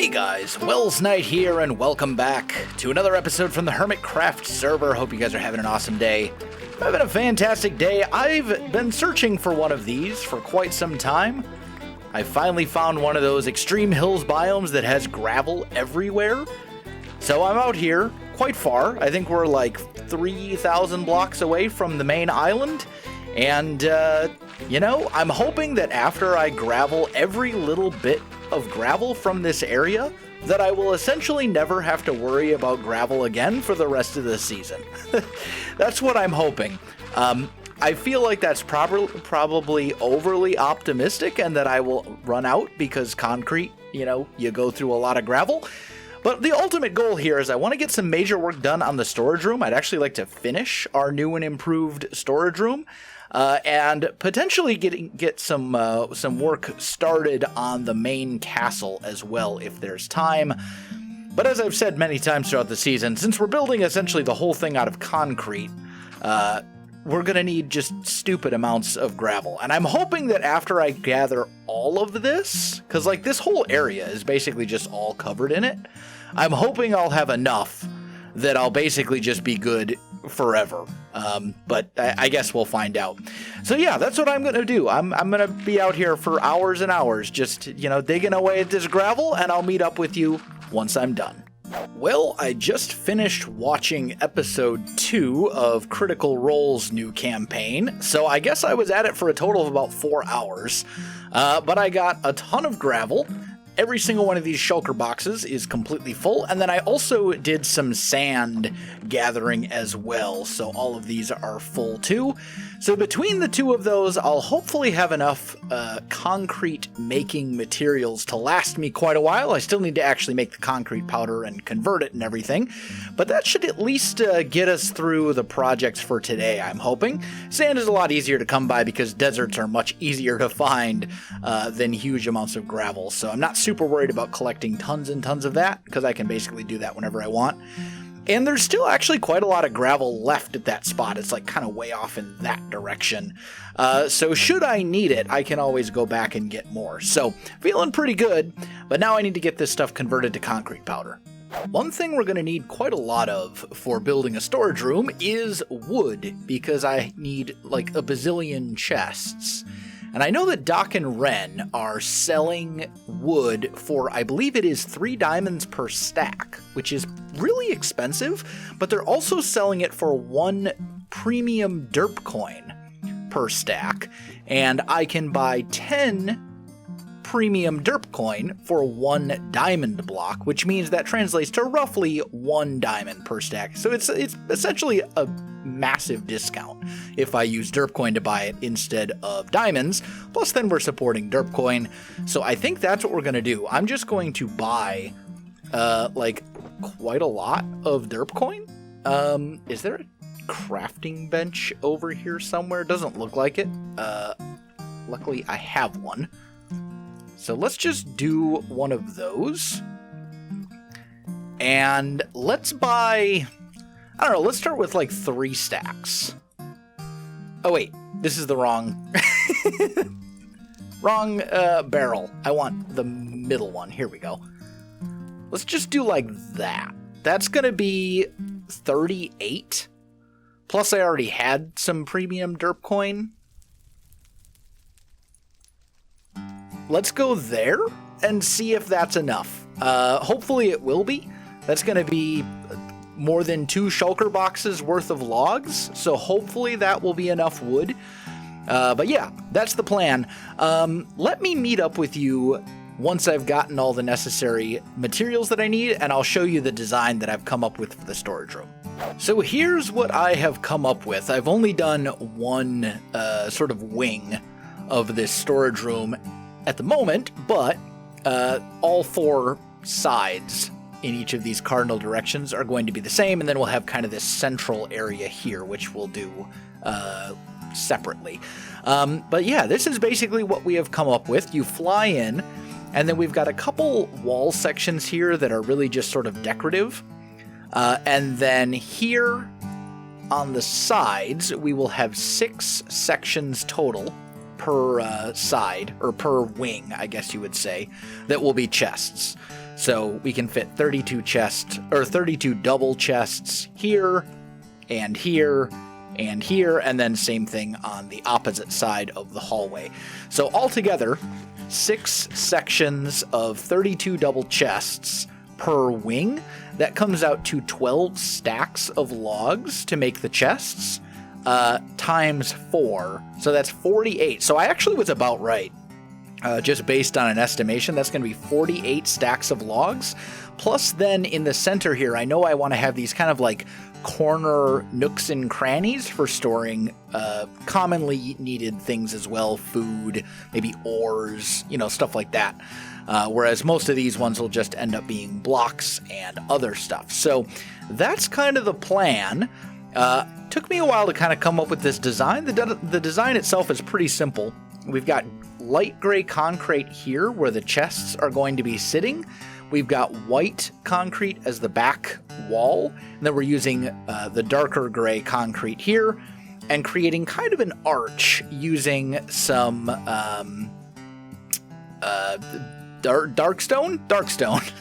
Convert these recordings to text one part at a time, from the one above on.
Hey guys, Welsknight here, and welcome back to another episode from the Hermitcraft server. Hope you guys are having an awesome day. I'm having a fantastic day. I've been searching for one of these for quite some time. I finally found one of those extreme hills biomes that has gravel everywhere. So I'm out here, quite far. I think we're like 3,000 blocks away from the main island. And, you know, I'm hoping that after I gravel every little bit of gravel from this area, that I will essentially never have to worry about gravel again for the rest of the season. That's what I'm hoping. I feel like that's probably overly optimistic and that I will run out because concrete, you know, you go through a lot of gravel. But the ultimate goal here is I want to get some major work done on the storage room. I'd actually like to finish our new and improved storage room. And potentially get some work started on the main castle as well if there's time. But as I've said many times throughout the season, since we're building essentially the whole thing out of concrete, we're going to need just stupid amounts of gravel. And I'm hoping that after I gather all of this, because like this whole area is basically just all covered in it, I'm hoping I'll have enough that I'll basically just be good forever. But I guess we'll find out. So yeah, that's what I'm going to do. I'm going to be out here for hours and hours, just, you know, digging away at this gravel, and I'll meet up with you once I'm done. Well, I just finished watching episode 2 of Critical Role's new campaign, so I guess I was at it for a total of about 4 hours. But I got a ton of gravel. Every single one of these shulker boxes is completely full, and then I also did some sand gathering as well, so all of these are full too. So between the two of those, I'll hopefully have enough concrete making materials to last me quite a while. I still need to actually make the concrete powder and convert it and everything, but that should at least get us through the projects for today, I'm hoping. Sand is a lot easier to come by because deserts are much easier to find than huge amounts of gravel, so I'm not super worried about collecting tons and tons of that because I can basically do that whenever I want. And there's still actually quite a lot of gravel left at that spot. It's like kind of way off in that direction. So should I need it, I can always go back and get more. So feeling pretty good, but now I need to get this stuff converted to concrete powder. One thing we're going to need quite a lot of for building a storage room is wood, because I need like a bazillion chests. And I know that Doc and Ren are selling wood for, I believe it is 3 diamonds per stack, which is really expensive, but they're also selling it for 1 premium Derpcoin per stack, and I can buy 10 premium Derpcoin for 1 diamond block, which means that translates to roughly 1 diamond per stack. So it's essentially a massive discount if I use Derpcoin to buy it instead of diamonds. Plus then we're supporting Derpcoin. So I think that's what we're going to do. I'm just going to buy like quite a lot of Derpcoin. Is there a crafting bench over here somewhere? Doesn't look like it. Luckily I have one. So let's just do one of those. And let's buy, I don't know, let's start with like 3 stacks. Oh wait, this is the wrong, wrong barrel. I want the middle one. Here we go. Let's just do like that. That's gonna be 38. Plus I already had some premium Derpcoin. Let's go there and see if that's enough. Hopefully it will be. That's going to be more than 2 shulker boxes worth of logs, so hopefully that will be enough wood. But yeah, that's the plan. Let me meet up with you once I've gotten all the necessary materials that I need, and I'll show you the design that I've come up with for the storage room. So here's what I have come up with. I've only done one sort of wing of this storage room at the moment, but all 4 sides in each of these cardinal directions are going to be the same, and then we'll have kind of this central area here, which we'll do separately. But yeah, this is basically what we have come up with. You fly in, and then we've got a couple wall sections here that are really just sort of decorative. And then here on the sides, we will have 6 sections total per side, or per wing, I guess you would say, that will be chests. So we can fit 32 chests, or 32 double chests here, and here, and here, and then same thing on the opposite side of the hallway. So altogether, 6 sections of 32 double chests per wing. That comes out to 12 stacks of logs to make the chests, times 4. So that's 48. So I actually was about right. Just based on an estimation, that's going to be 48 stacks of logs. Plus then in the center here, I know I want to have these kind of like corner nooks and crannies for storing commonly needed things as well. Food, maybe ores, stuff like that. Whereas most of these ones will just end up being blocks and other stuff. So that's kind of the plan. Took me a while to kind of come up with this design. The design itself is pretty simple. We've got light gray concrete here where the chests are going to be sitting. We've got white concrete as the back wall. And then we're using the darker gray concrete here and creating kind of an arch using some darkstone? Darkstone.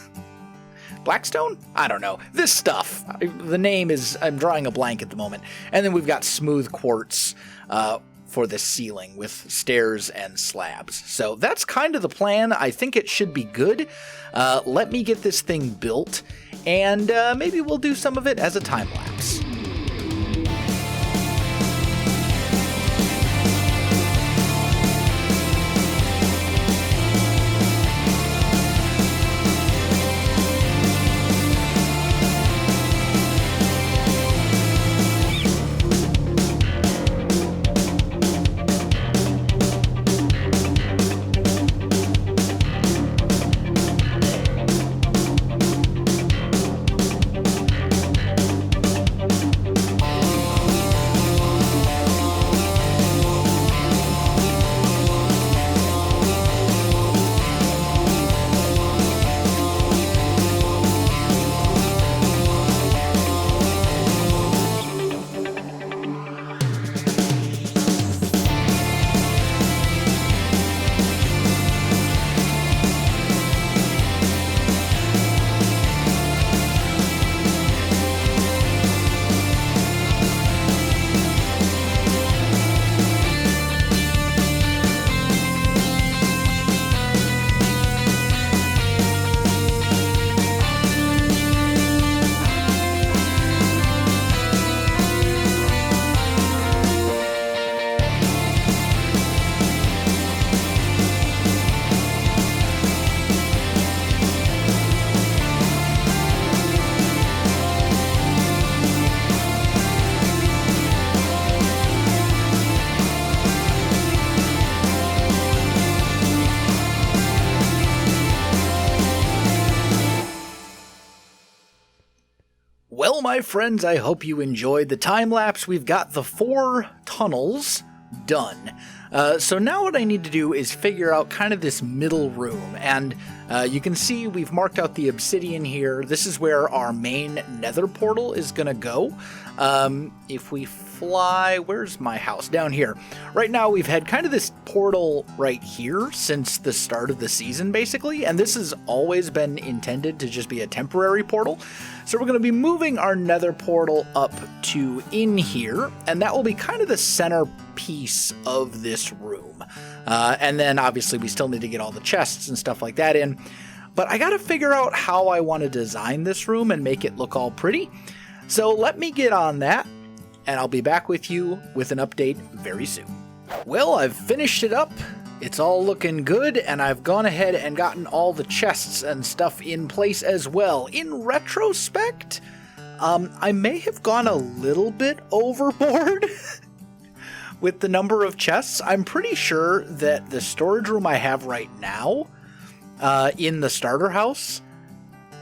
Blackstone? I don't know. This stuff. The name is, I'm drawing a blank at the moment. And then we've got smooth quartz for the ceiling with stairs and slabs. So that's kind of the plan. I think it should be good. Let me get this thing built, and maybe we'll do some of it as a time lapse. Well, my friends, I hope you enjoyed the time lapse. We've got the 4 tunnels done. So now what I need to do is figure out kind of this middle room. And you can see we've marked out the obsidian here. This is where our main nether portal is going to go. If we fly, where's my house? Down here. Right now we've had kind of this portal right here since the start of the season, basically. And this has always been intended to just be a temporary portal. So we're going to be moving our nether portal up to in here. And that will be kind of the centerpiece of this room. And then obviously we still need to get all the chests and stuff like that in. But I got to figure out how I want to design this room and make it look all pretty. So let me get on that, and I'll be back with you with an update very soon. Well, I've finished it up. It's all looking good, and I've gone ahead and gotten all the chests and stuff in place as well. In retrospect, I may have gone a little bit overboard with the number of chests. I'm pretty sure that the storage room I have right now in the starter house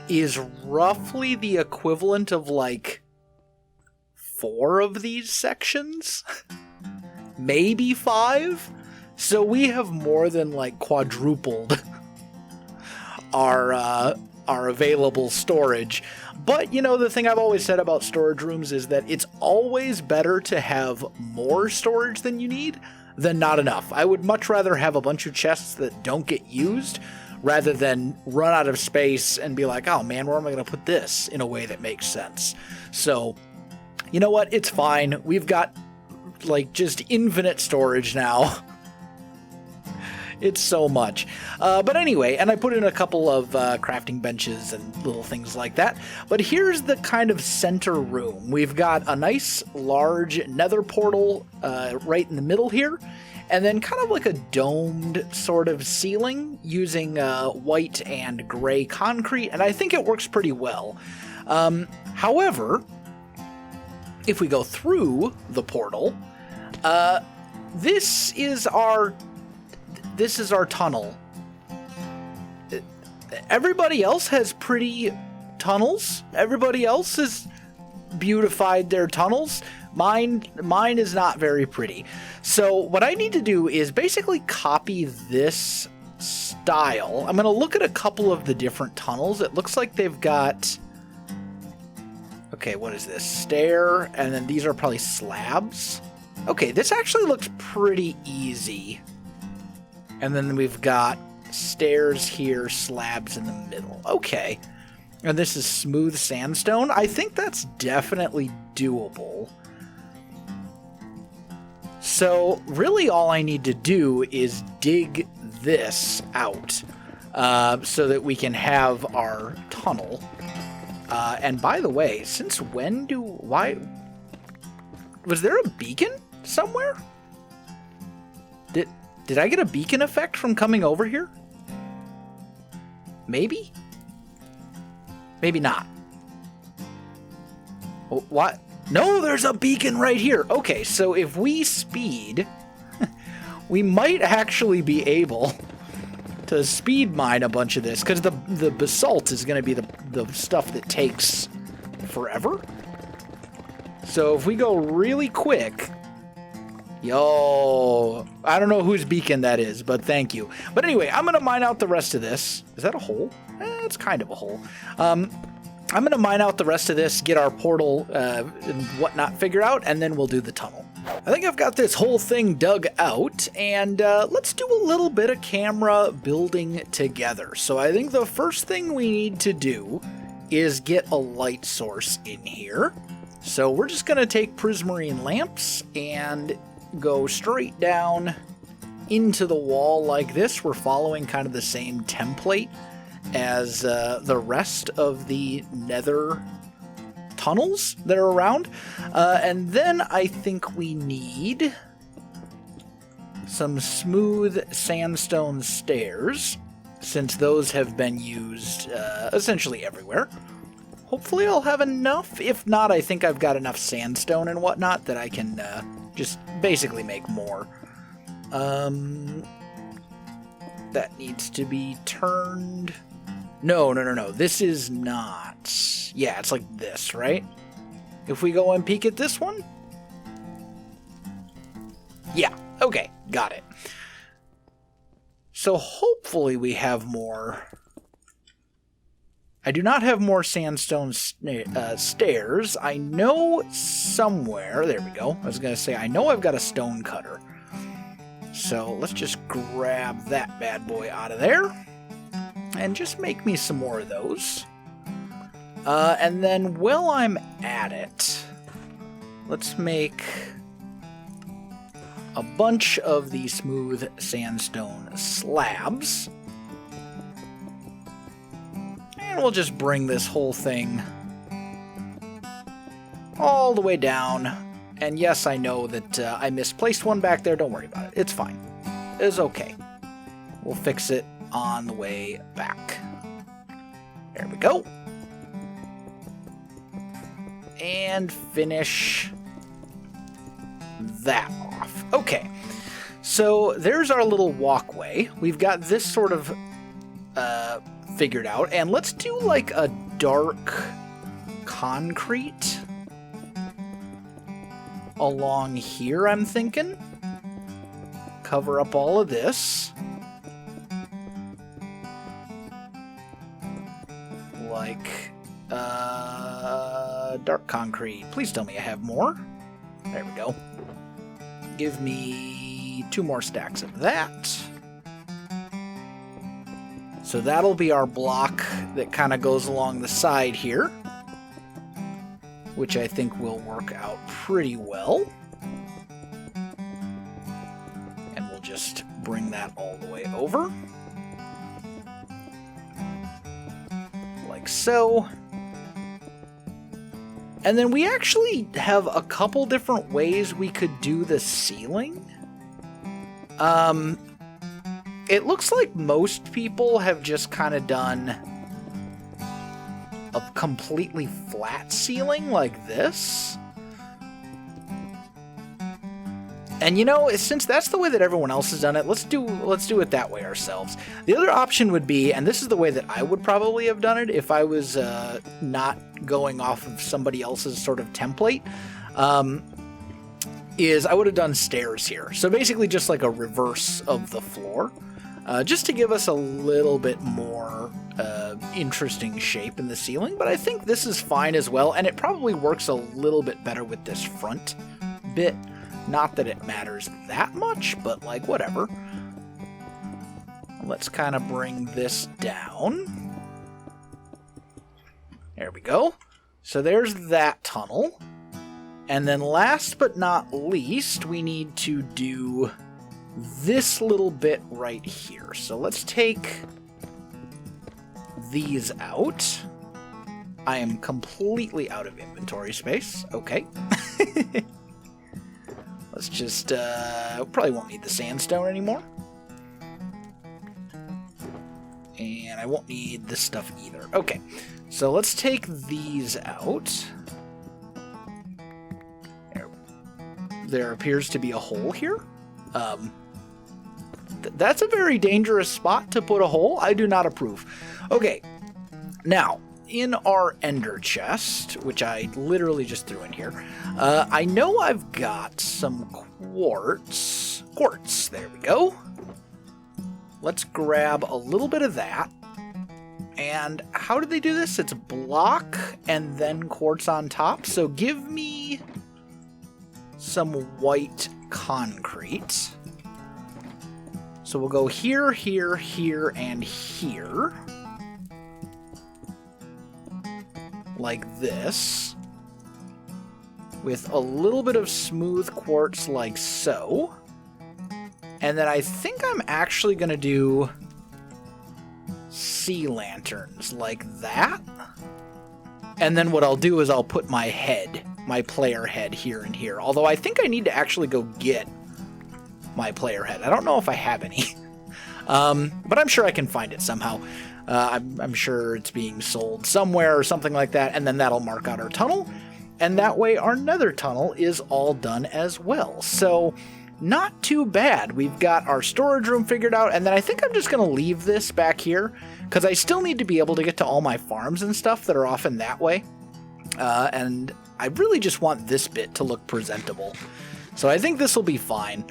is roughly the equivalent of like 4 of these sections, maybe 5. So we have more than like quadrupled our available storage. But, you know, the thing I've always said about storage rooms is that it's always better to have more storage than you need than not enough. I would much rather have a bunch of chests that don't get used rather than run out of space and be like, oh man, where am I going to put this in a way that makes sense? So, you know what? It's fine. We've got like just infinite storage now. It's so much. But anyway, and I put in a couple of crafting benches and little things like that. But here's the kind of center room. We've got a nice large nether portal right in the middle here. And then kind of like a domed sort of ceiling using white and gray concrete. And I think it works pretty well. However, if we go through the portal, this is our tunnel. Everybody else has pretty tunnels. Everybody else has beautified their tunnels. Mine is not very pretty. So what I need to do is basically copy this style. I'm going to look at a couple of the different tunnels. It looks like they've got... Okay, what is this? Stair, and then these are probably slabs. Okay, this actually looks pretty easy. And then we've got stairs here, slabs in the middle. Okay. And this is smooth sandstone. I think that's definitely doable. So really all I need to do is dig this out so that we can have our tunnel. And by the way, since when why... Was there a beacon somewhere? Did I get a beacon effect from coming over here? Maybe? Maybe not. Oh, what? No, there's a beacon right here. Okay, so if we speed, we might actually be able to speed mine a bunch of this, because the basalt is going to be the stuff that takes forever. So if we go really quick... Yo, I don't know whose beacon that is, but thank you. But anyway, I'm going to mine out the rest of this. Is that a hole? It's kind of a hole. I'm going to mine out the rest of this, get our portal and whatnot figured out, and then we'll do the tunnel. I think I've got this whole thing dug out, and let's do a little bit of camera building together. So I think the first thing we need to do is get a light source in here. So we're just going to take prismarine lamps and go straight down into the wall like this. We're following kind of the same template as the rest of the nether tunnels that are around. And then I think we need some smooth sandstone stairs, since those have been used essentially everywhere. Hopefully I'll have enough. If not, I think I've got enough sandstone and whatnot that I can just basically make more. That needs to be turned. No. This is not. Yeah, it's like this, right? If we go and peek at this one. Yeah, okay, got it. So hopefully we have more. I do not have more sandstone stairs. I know somewhere... There we go. I was going to say, I know I've got a stone cutter. So let's just grab that bad boy out of there. And just make me some more of those. And then while I'm at it, let's make a bunch of the smooth sandstone slabs. And we'll just bring this whole thing all the way down. And yes, I know that I misplaced one back there. Don't worry about it. It's fine. It's okay. We'll fix it on the way back. There we go. And finish that off. Okay. So there's our little walkway. We've got this sort of figured out, and let's do like a dark concrete along here, I'm thinking. Cover up all of this. Like dark concrete. Please tell me I have more. There we go. Give me 2 more stacks of that. So that'll be our block that kind of goes along the side here, which I think will work out pretty well. And we'll just bring that all the way over. Like so. And then we actually have a couple different ways we could do the ceiling. It looks like most people have just kind of done a completely flat ceiling like this. And you know, since that's the way that everyone else has done it, let's do it that way ourselves. The other option would be, and this is the way that I would probably have done it if I was not going off of somebody else's sort of template, is I would have done stairs here. So basically just like a reverse of the floor, just to give us a little bit more interesting shape in the ceiling. But I think this is fine as well, and it probably works a little bit better with this front bit. Not that it matters that much, but like whatever. Let's kind of bring this down. There we go. So there's that tunnel. And then last but not least, we need to do this little bit right here. So let's take these out. I am completely out of inventory space. Okay. Let's just, probably won't need the sandstone anymore. And I won't need this stuff either. Okay, so let's take these out. There appears to be a hole here. That's a very dangerous spot to put a hole. I do not approve. Okay, now, in our ender chest, which I literally just threw in here, I know I've got some quartz. There we go. Let's grab a little bit of that. And how did they do this? It's block and then quartz on top. So give me some white concrete. So we'll go here, here, here, and here. Like this, with a little bit of smooth quartz like so. And then I think I'm actually going to do sea lanterns like that. And then what I'll do is I'll put my head, my player head here and here. Although I think I need to actually go get my player head. I don't know if I have any, but I'm sure I can find it somehow. I'm sure it's being sold somewhere or something like that, and then that'll mark out our tunnel, and that way our nether tunnel is all done as well. So, not too bad. We've got our storage room figured out, and then I think I'm just going to leave this back here, because I still need to be able to get to all my farms and stuff that are off in that way, and I really just want this bit to look presentable. So I think this will be fine,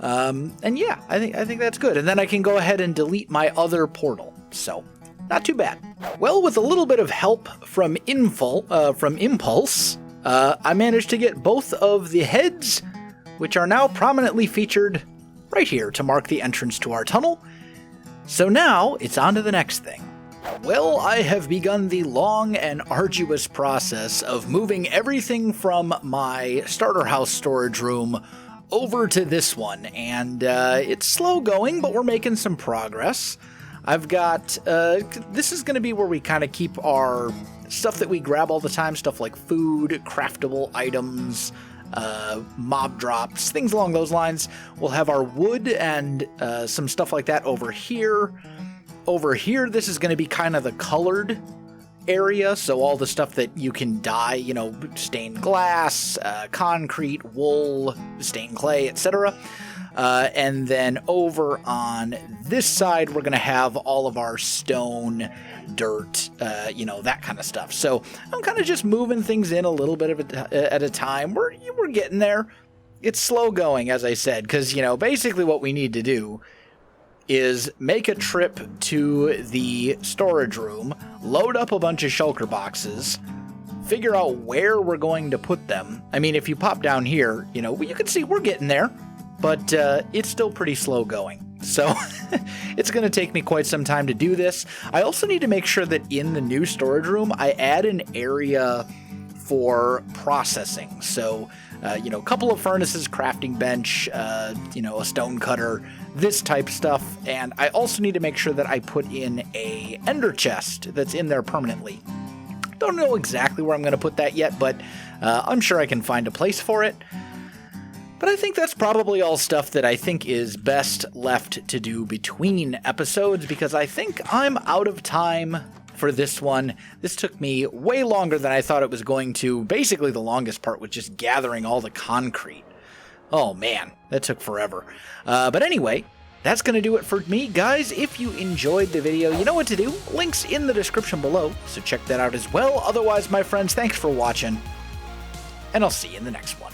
and yeah, I think that's good. And then I can go ahead and delete my other portal, so not too bad. Well, with a little bit of help from Impulse, I managed to get both of the heads, which are now prominently featured right here to mark the entrance to our tunnel. So now, it's on to the next thing. Well, I have begun the long and arduous process of moving everything from my starter house storage room over to this one, and it's slow going, but we're making some progress. I've got, this is going to be where we kind of keep our stuff that we grab all the time, stuff like food, craftable items, mob drops, things along those lines. We'll have our wood and some stuff like that over here. Over here, this is going to be kind of the colored area, so all the stuff that you can dye, you know, stained glass, concrete, wool, stained clay, etc. And then over on this side, we're going to have all of our stone, dirt, you know, that kind of stuff. So I'm kind of just moving things in a little bit at a time. We're getting there. It's slow going, as I said, because, you know, basically what we need to do is make a trip to the storage room, load up a bunch of shulker boxes, figure out where we're going to put them. I mean, if you pop down here, you know, you can see we're getting there, but it's still pretty slow going. So it's going to take me quite some time to do this. I also need to make sure that in the new storage room, I add an area for processing. So, you know, a couple of furnaces, crafting bench, you know, a stone cutter, this type stuff. And I also need to make sure that I put in a ender chest that's in there permanently. Don't know exactly where I'm going to put that yet, but I'm sure I can find a place for it. But I think that's probably all stuff that I think is best left to do between episodes, because I think I'm out of time for this one. This took me way longer than I thought it was going to. Basically, the longest part was just gathering all the concrete. Oh man, that took forever. But anyway, that's going to do it for me. Guys, if you enjoyed the video, you know what to do. Links in the description below, so check that out as well. Otherwise, my friends, thanks for watching, and I'll see you in the next one.